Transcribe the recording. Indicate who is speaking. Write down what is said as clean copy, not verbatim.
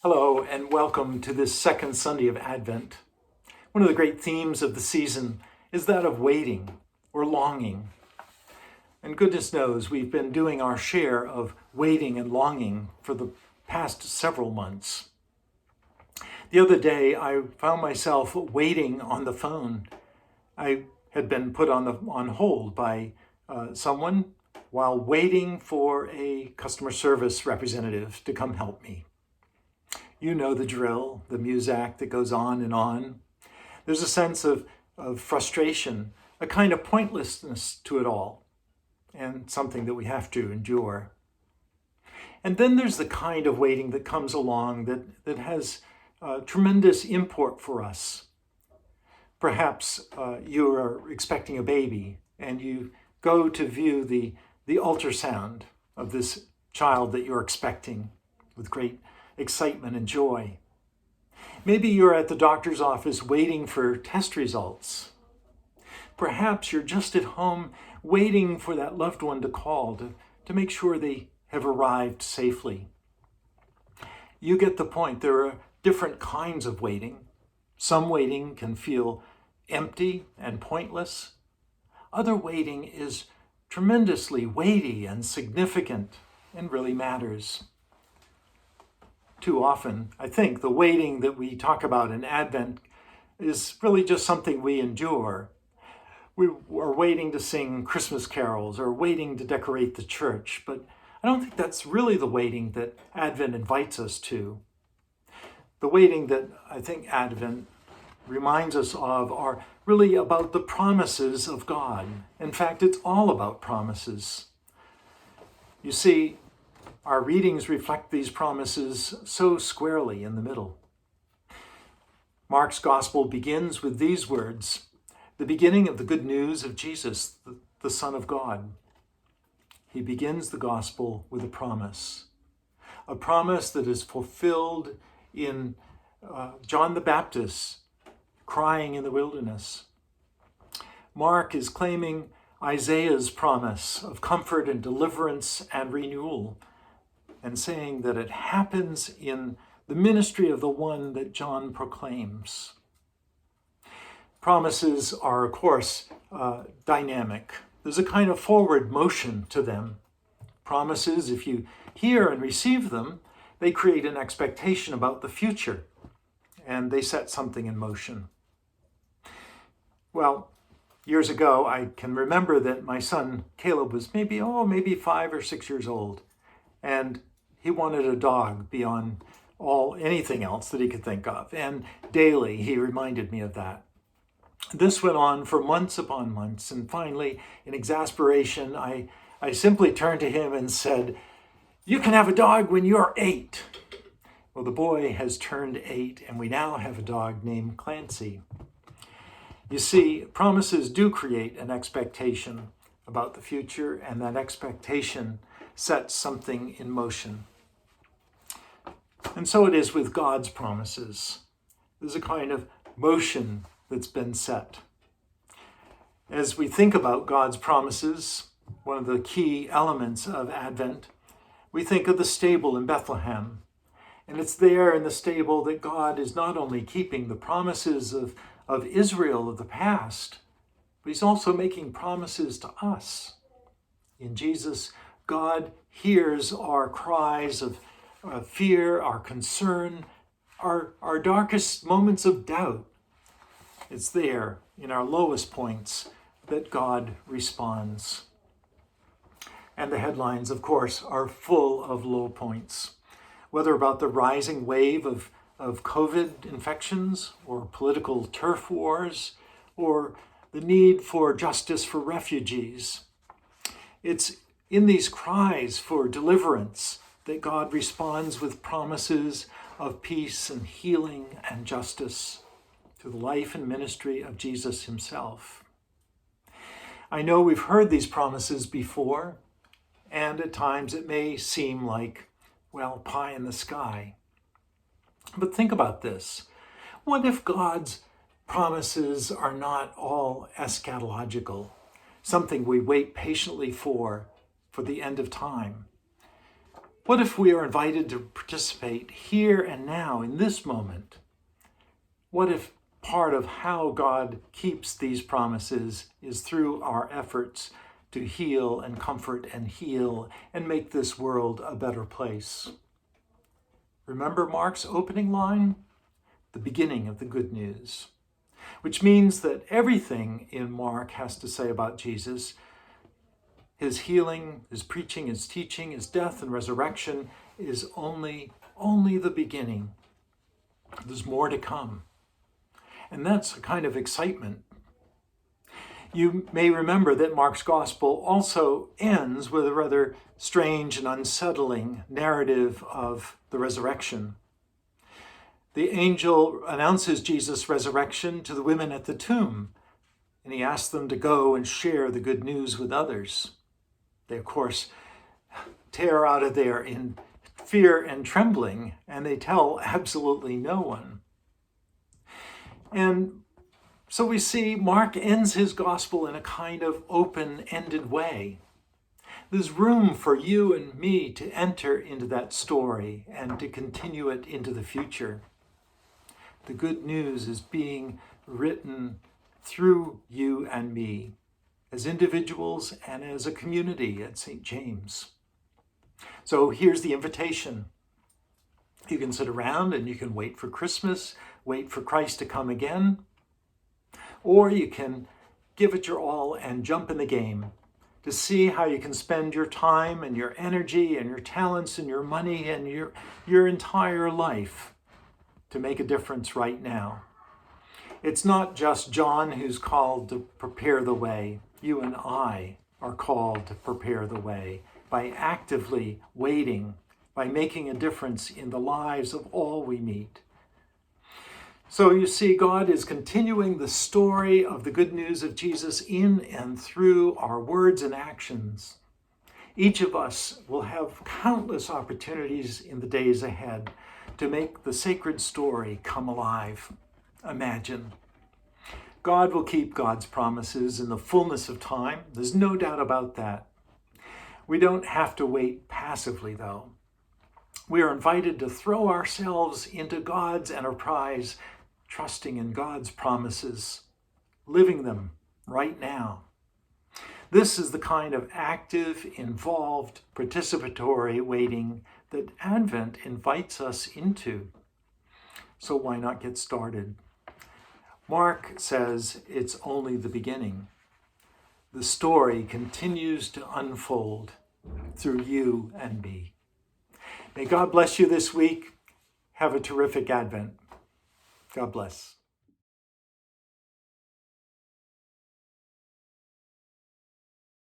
Speaker 1: Hello, and welcome to this second Sunday of Advent. One of the great themes of the season is that of waiting or longing. And goodness knows we've been doing our share of waiting and longing for the past several months. The other day, I found myself waiting on the phone. I had been put on hold by someone while waiting for a customer service representative to come help me. You know the drill, the muzak that goes on and on. There's a sense of frustration, a kind of pointlessness to it all, and something that we have to endure. And then there's the kind of waiting that comes along that has tremendous import for us. Perhaps you are expecting a baby and you go to view the ultrasound of this child that you're expecting with great excitement and joy. Maybe you're at the doctor's office waiting for test results. Perhaps you're just at home waiting for that loved one to call to make sure they have arrived safely. You get the point. There are different kinds of waiting. Some waiting can feel empty and pointless. Other waiting is tremendously weighty and significant and really matters. Too often, I think, the waiting that we talk about in Advent is really just something we endure. We are waiting to sing Christmas carols or waiting to decorate the church, but I don't think that's really the waiting that Advent invites us to. The waiting that I think Advent reminds us of are really about the promises of God. In fact, it's all about promises. You see, our readings reflect these promises so squarely in the middle. Mark's gospel begins with these words, the beginning of the good news of Jesus, the Son of God. He begins the gospel with a promise that is fulfilled in John the Baptist crying in the wilderness. Mark is claiming Isaiah's promise of comfort and deliverance and renewal, and saying that it happens in the ministry of the one that John proclaims. Promises are, of course, dynamic. There's a kind of forward motion to them. Promises, if you hear and receive them, they create an expectation about the future, and they set something in motion. Well, years ago, I can remember that my son Caleb was maybe 5 or 6 years old, and he wanted a dog beyond anything else that he could think of. And daily he reminded me of that. This went on for months upon months. And finally, in exasperation, I simply turned to him and said, "You can have a dog when you're 8. Well, the boy has turned 8, and we now have a dog named Clancy. You see, promises do create an expectation about the future, and that expectation sets something in motion. And so it is with God's promises. There's a kind of motion that's been set. As we think about God's promises, one of the key elements of Advent, we think of the stable in Bethlehem. And it's there in the stable that God is not only keeping the promises of Israel of the past, but he's also making promises to us. In Jesus, God hears our cries of fear, our concern, our darkest moments of doubt. It's there in our lowest points that God responds. And the headlines, of course, are full of low points, whether about the rising wave of COVID infections or political turf wars or the need for justice for refugees. It's in these cries for deliverance that God responds with promises of peace and healing and justice through the life and ministry of Jesus himself. I know we've heard these promises before, and at times it may seem like, pie in the sky. But think about this. What if God's promises are not all— something we wait patiently for the end of time? What if we are invited to participate here and now in this moment? What if part of how God keeps these promises is through our efforts to heal and comfort and heal and make this world a better place? Remember Mark's opening line? The beginning of the good news, which means that everything in Mark has to say about Jesus, his healing, his preaching, his teaching, his death and resurrection, is only the beginning. There's more to come. And that's a kind of excitement. You may remember that Mark's gospel also ends with a rather strange and unsettling narrative of the resurrection. The angel announces Jesus' resurrection to the women at the tomb, and he asks them to go and share the good news with others. They, of course, tear out of there in fear and trembling, and they tell absolutely no one. And so we see Mark ends his gospel in a kind of open-ended way. There's room for you and me to enter into that story and to continue it into the future. The good news is being written through you and me, as individuals and as a community at St. James. So here's the invitation. You can sit around and you can wait for Christmas, wait for Christ to come again, or you can give it your all and jump in the game to see how you can spend your time and your energy and your talents and your money and your entire life to make a difference right now. It's not just John who's called to prepare the way. You and I are called to prepare the way by actively waiting, by making a difference in the lives of all we meet. So you see, God is continuing the story of the good news of Jesus in and through our words and actions. Each of us will have countless opportunities in the days ahead to make the sacred story come alive. Imagine. God will keep God's promises in the fullness of time. There's no doubt about that. We don't have to wait passively, though. We are invited to throw ourselves into God's enterprise, trusting in God's promises, living them right now. This is the kind of active, involved, participatory waiting that Advent invites us into. So why not get started? Mark says it's only the beginning. The story continues to unfold through you and me. May God bless you this week. Have a terrific Advent. God bless.